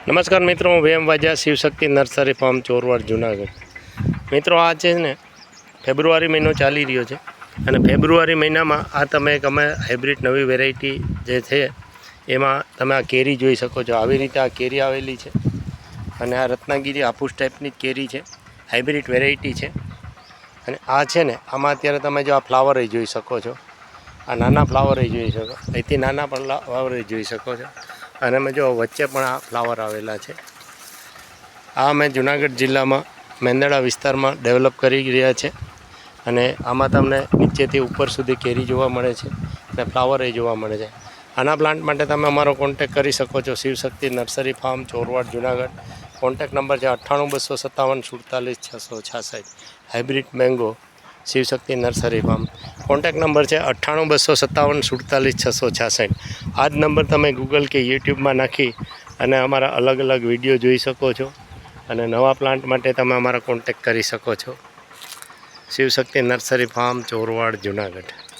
નમસ્કાર મિત્રો, હું વેમ વાજા શિવશક્તિ નર્સરી ફાર્મ ચોરવાડ જુનાગઢ। મિત્રો, આ છે ને ફેબ્રુઆરી મહિનો ચાલી રહ્યો છે અને ફેબ્રુઆરી મહિનામાં આ તમે અમે હાઇબ્રિડ નવી વેરાયટી જે છે એમાં તમે આ કેરી જોઈ શકો છો। આવી રીતે આ કેરી આવેલી છે અને આ રત્નાગીરી હાફૂસ ટાઈપની જ કેરી છે, હાઇબ્રિડ વેરાયટી છે। અને આ છે ને આમાં અત્યારે તમે જો આ ફ્લાવર જોઈ શકો છો, આ નાના ફ્લાવર જોઈ શકો, અહીંથી નાના પણ ફ્લાવર જોઈ શકો છો। અને અમે જો વચ્ચે પણ આ ફ્લાવર આવેલા છે। આ અમે જુનાગઢ જિલ્લામાં મેંદરડા વિસ્તારમાં ડેવલપ કરી રહ્યા છે અને આમાં તમને નીચેથી ઉપર સુધી કેરી જોવા મળે છે અને ફ્લાવર જોવા મળે છે। આના પ્લાન્ટ માટે તમે અમારો કોન્ટેક કરી શકો છો, Shivshakti nursery farm Chorwad Junagadh. Contact number છે 98 257 47 666। Hybrid mango Shivshakti nursery farm. Contact number છે 98 257 47 666। આ જ નંબર તમે ગૂગલ કે યુટ્યુબમાં નાખી અને અમારા અલગ અલગ વિડીયો જોઈ શકો છો અને નવા પ્લાન્ટ માટે તમે અમારા કોન્ટેક કરી શકો છો। Shivshakti nursery farm Chorwad Junagadh.